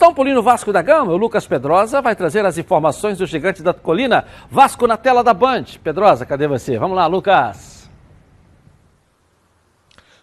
dar um pulinho no Vasco da Gama? O Lucas Pedrosa vai trazer as informações do Gigante da Colina. Vasco na tela da Band. Pedrosa, cadê você? Vamos lá, Lucas.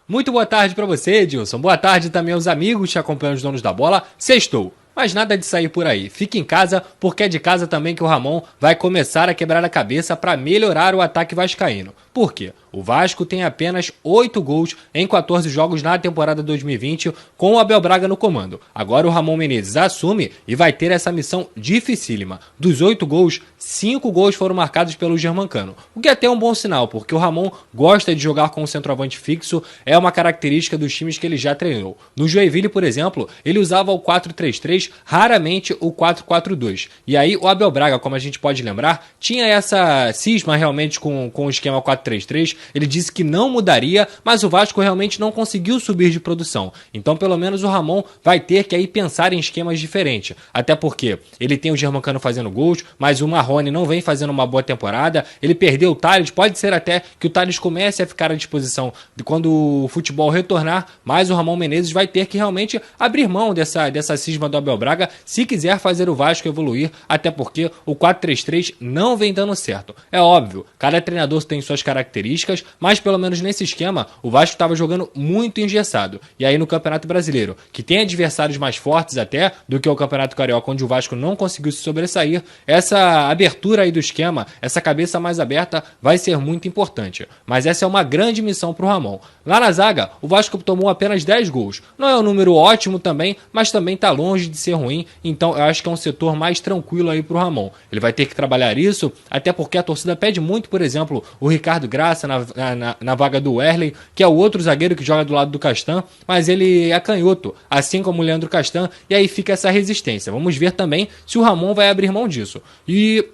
Muito boa tarde para você, Edilson. Boa tarde também aos amigos que acompanham os donos da bola. Sextou. Mas nada de sair por aí. Fique em casa, porque é de casa também que o Ramon vai começar a quebrar a cabeça para melhorar o ataque vascaíno. Por quê? O Vasco tem apenas 8 gols em 14 jogos na temporada 2020 com o Abel Braga no comando. Agora o Ramon Menezes assume e vai ter essa missão dificílima. Dos 8 gols, 5 gols foram marcados pelo Germancano. O que é até um bom sinal, porque o Ramon gosta de jogar com um centroavante fixo, é uma característica dos times que ele já treinou. No Joinville, por exemplo, ele usava o 4-3-3, raramente o 4-4-2. E aí o Abel Braga, como a gente pode lembrar, tinha essa cisma realmente com o esquema 4-3-3. Ele disse que não mudaria, mas o Vasco realmente não conseguiu subir de produção. Então, pelo menos o Ramon vai ter que aí pensar em esquemas diferentes. Até porque ele tem o Germancano fazendo gols, mas o Marrone não vem fazendo uma boa temporada. Ele perdeu o Thales, pode ser até que o Thales comece a ficar à disposição de quando o futebol retornar, mas o Ramon Menezes vai ter que realmente abrir mão dessa cisma do Abel Braga se quiser fazer o Vasco evoluir, até porque o 4-3-3 não vem dando certo. É óbvio, cada treinador tem suas características, mas pelo menos nesse esquema o Vasco estava jogando muito engessado. E aí no Campeonato Brasileiro, que tem adversários mais fortes até do que o Campeonato Carioca, onde o Vasco não conseguiu se sobressair, essa abertura aí do esquema, essa cabeça mais aberta vai ser muito importante. Mas essa é uma grande missão para o Ramon. Lá na zaga, o Vasco tomou apenas 10 gols. Não é um número ótimo também, mas também está longe de ser ruim, então eu acho que é um setor mais tranquilo aí para o Ramon. Ele vai ter que trabalhar isso, até porque a torcida pede muito, por exemplo, o Ricardo Graça na vaga do Wehrley, que é o outro zagueiro que joga do lado do Castan, mas ele é canhoto, assim como o Leandro Castan, e aí fica essa resistência. Vamos ver também se o Ramon vai abrir mão disso. E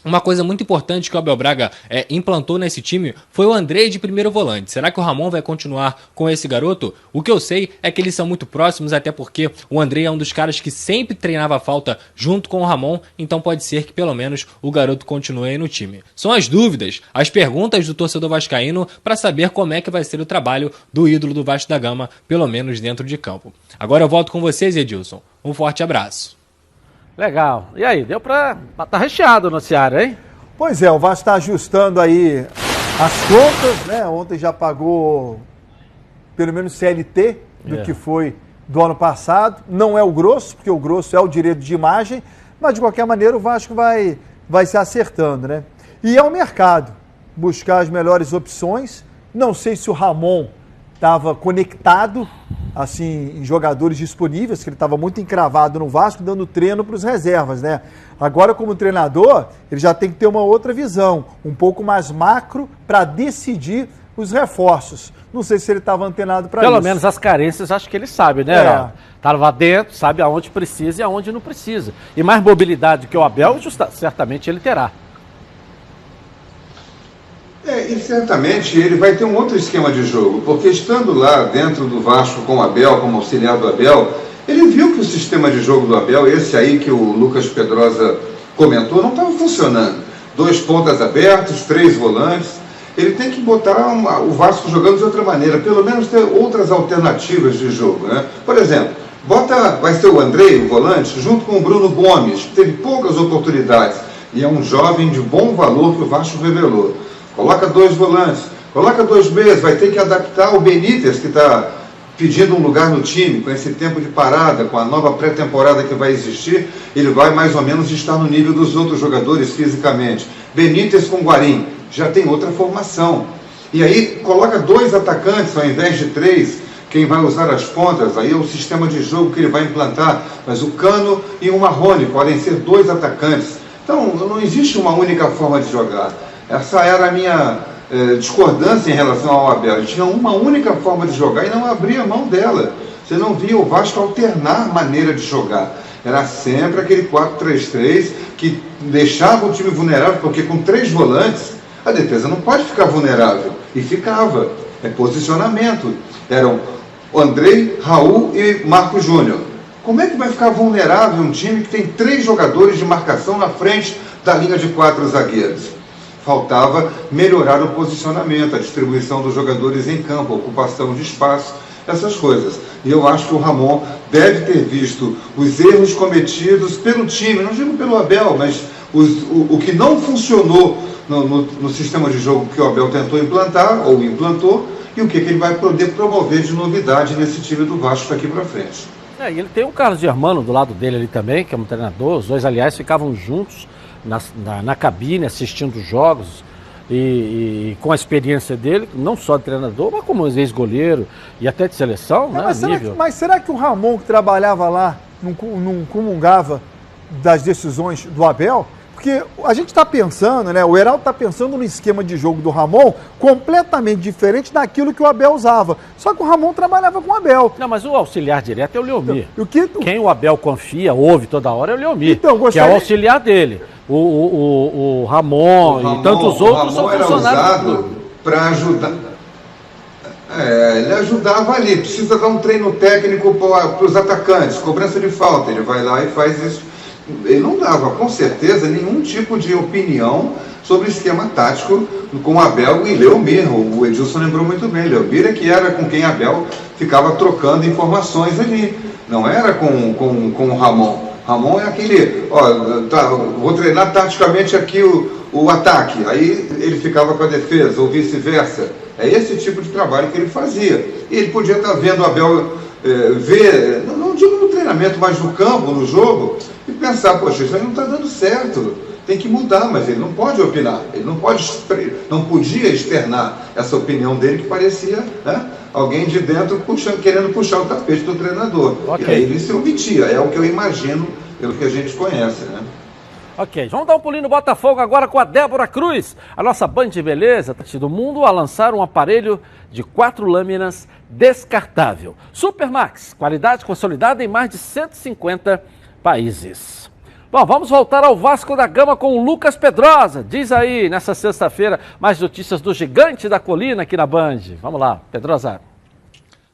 uma coisa muito importante que o Abel Braga implantou nesse time foi o Andrei de primeiro volante. Será que o Ramon vai continuar com esse garoto? O que eu sei é que eles são muito próximos, até porque o Andrei é um dos caras que sempre treinava falta junto com o Ramon, então pode ser que pelo menos o garoto continue aí no time. São as dúvidas, as perguntas do torcedor vascaíno para saber como é que vai ser o trabalho do ídolo do Vasco da Gama, pelo menos dentro de campo. Agora eu volto com vocês, Edilson. Um forte abraço. Legal. E aí, deu pra... Tá recheado o noticiário, hein? Pois é, o Vasco está ajustando aí as contas, né? Ontem já pagou pelo menos CLT do que foi do ano passado. Não é o grosso, porque o grosso é o direito de imagem, mas de qualquer maneira o Vasco vai se acertando, né? E é o mercado, buscar as melhores opções. Não sei se o Ramon estava conectado assim, em jogadores disponíveis, que ele estava muito encravado no Vasco, dando treino para os reservas, né? Agora, como treinador, ele já tem que ter uma outra visão, um pouco mais macro, para decidir os reforços. Não sei se ele estava antenado para isso. Pelo menos as carências, acho que ele sabe, né, Heraldo? Estava dentro, sabe aonde precisa e aonde não precisa. E mais mobilidade que o Abel, certamente ele terá. E certamente ele vai ter um outro esquema de jogo, porque estando lá dentro do Vasco com o Abel, como auxiliar do Abel, ele viu que o sistema de jogo do Abel, esse aí que o Lucas Pedrosa comentou, não estava funcionando. 2 pontas abertos, 3 volantes. Ele tem que botar o Vasco jogando de outra maneira, pelo menos ter outras alternativas de jogo, né? Por exemplo, vai ser o Andrei, o volante, junto com o Bruno Gomes, que teve poucas oportunidades, e é um jovem de bom valor que o Vasco revelou. Coloca 2 volantes, coloca 2 meias, vai ter que adaptar o Benítez, que está pedindo um lugar no time, com esse tempo de parada, com a nova pré-temporada que vai existir, ele vai mais ou menos estar no nível dos outros jogadores fisicamente. Benítez com Guarim, já tem outra formação. E aí coloca 2 atacantes ao invés de 3, quem vai usar as pontas, aí é o sistema de jogo que ele vai implantar, mas o Cano e o Marrone podem ser 2 atacantes. Então não existe uma única forma de jogar. Essa era a minha discordância em relação ao Abel. Ele tinha uma única forma de jogar e não abria mão dela. Você não via o Vasco alternar maneira de jogar. Era sempre aquele 4-3-3 que deixava o time vulnerável, porque com 3 volantes, a defesa não pode ficar vulnerável. E ficava. É posicionamento. Eram Andrei, Raul e Marco Júnior. Como é que vai ficar vulnerável um time que tem 3 jogadores de marcação na frente da linha de 4 zagueiros? Faltava melhorar o posicionamento, a distribuição dos jogadores em campo, a ocupação de espaço, essas coisas. E eu acho que o Ramon deve ter visto os erros cometidos pelo time, não digo pelo Abel, mas o que não funcionou no sistema de jogo que o Abel tentou implantar, ou implantou, e o que ele vai poder promover de novidade nesse time do Vasco daqui para frente. E ele tem o Carlos Germano do lado dele ali também, que é um treinador. Os dois, aliás, ficavam juntos na cabine, assistindo os jogos. E com a experiência dele, não só de treinador, mas como ex-goleiro e até de seleção, né? Mas será que o Ramon, que trabalhava lá, não comungava das decisões do Abel? Porque a gente está pensando, né? O Heraldo está pensando no esquema de jogo do Ramon completamente diferente daquilo que o Abel usava. Só que o Ramon trabalhava com o Abel. Não, mas o auxiliar direto é o Leomir. Então, quem o Abel confia, ouve toda hora, é o Leomir, então, que é o auxiliar dele. O Ramon e tantos outros são funcionários. Para ajudar. Ele ajudava ali. Precisa dar um treino técnico para os atacantes, cobrança de falta. Ele vai lá e faz isso. Ele não dava, com certeza, nenhum tipo de opinião sobre o esquema tático com Abel e Leomir. O Edilson lembrou muito bem. Leomir é que era com quem Abel ficava trocando informações ali. Não era com o Ramon. Ramon é aquele, vou treinar taticamente aqui o ataque. Aí ele ficava com a defesa, ou vice-versa. É esse tipo de trabalho que ele fazia. E ele podia estar vendo o Abel ver, não digo no treinamento, mas no campo, no jogo, e pensar, poxa, isso aí não está dando certo, tem que mudar, mas ele não pode opinar, ele não podia externar essa opinião dele que parecia, né, alguém de dentro querendo puxar o tapete do treinador. Okay. E aí ele se omitia, é o que eu imagino, pelo que a gente conhece, né? Ok, vamos dar um pulinho no Botafogo agora com a Débora Cruz, a nossa Band de Beleza do mundo, a lançar um aparelho de 4 lâminas descartável. Supermax, qualidade consolidada em mais de 150 países. Bom, vamos voltar ao Vasco da Gama com o Lucas Pedrosa. Diz aí, nessa sexta-feira, mais notícias do Gigante da Colina aqui na Band. Vamos lá, Pedrosa.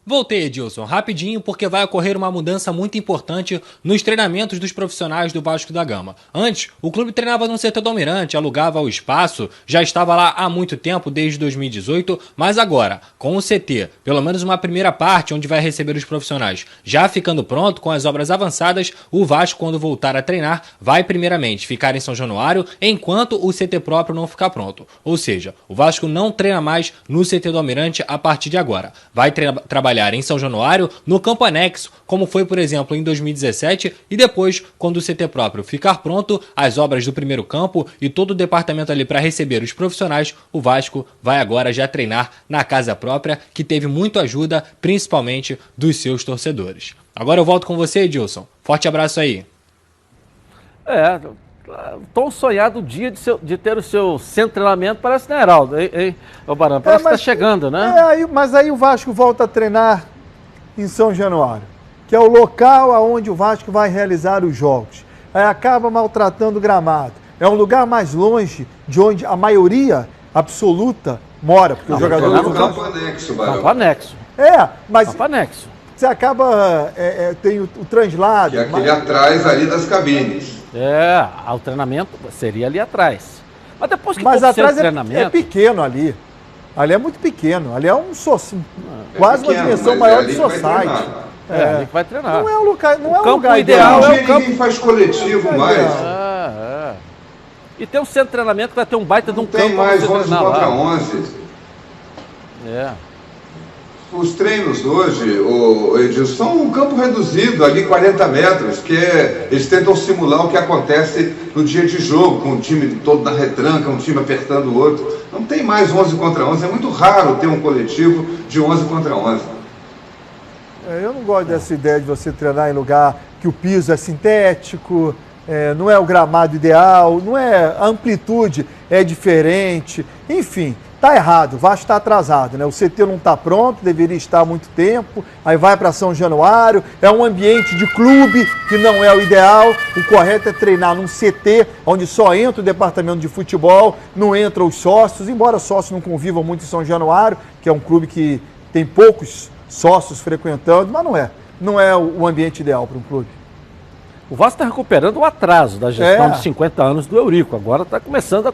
Voltei, Edilson, rapidinho, porque vai ocorrer uma mudança muito importante nos treinamentos dos profissionais do Vasco da Gama. Antes, o clube treinava no CT do Almirante, alugava o espaço, já estava lá há muito tempo, desde 2018, mas agora, com o CT, pelo menos uma primeira parte onde vai receber os profissionais, já ficando pronto com as obras avançadas, o Vasco, quando voltar a treinar, vai primeiramente ficar em São Januário, enquanto o CT próprio não ficar pronto. Ou seja, o Vasco não treina mais no CT do Almirante a partir de agora. Vai trabalhar em São Januário, no campo anexo, como foi, por exemplo, em 2017, e depois, quando o CT próprio ficar pronto, as obras do primeiro campo e todo o departamento ali para receber os profissionais, o Vasco vai agora já treinar na casa própria, que teve muita ajuda, principalmente dos seus torcedores. Agora eu volto com você, Edilson. Forte abraço aí. Tão sonhado o dia de ter o seu centro de treinamento, parece, né, Heraldo? Ô, Barão, parece que está chegando, né? Mas aí o Vasco volta a treinar em São Januário, que é o local onde o Vasco vai realizar os jogos. Aí acaba maltratando o gramado. É um lugar mais longe de onde a maioria absoluta mora, porque os jogadores... No campo anexo, Barão. Campo anexo. Mas... Campo anexo. Você acaba... tem o translado... Que é aquele atrás ali das cabines. O treinamento seria ali atrás. Mas depois que atrás treinamento... é pequeno ali. Ali é muito pequeno. Ali é quase uma dimensão maior de society. Ali que vai treinar. Não é um lugar, o campo ideal. Ninguém faz coletivo mais. E tem um centro de treinamento que vai ter um baita de um campo. Tem mais 11 contra 11. Os treinos hoje, Edilson, são um campo reduzido, ali 40 metros, que eles tentam simular o que acontece no dia de jogo, com o time todo na retranca, um time apertando o outro. Não tem mais 11 contra 11, é muito raro ter um coletivo de 11 contra 11. Eu não gosto dessa ideia de você treinar em lugar que o piso é sintético, não é o gramado ideal, não é, a amplitude é diferente, enfim... Está errado, o Vasco está atrasado, né? O CT não está pronto, deveria estar há muito tempo, aí vai para São Januário, é um ambiente de clube que não é o ideal, o correto é treinar num CT, onde só entra o departamento de futebol, não entram os sócios, embora os sócios não convivam muito em São Januário, que é um clube que tem poucos sócios frequentando, mas não é o ambiente ideal para um clube. O Vasco está recuperando o atraso da gestão de 50 anos do Eurico, agora está começando a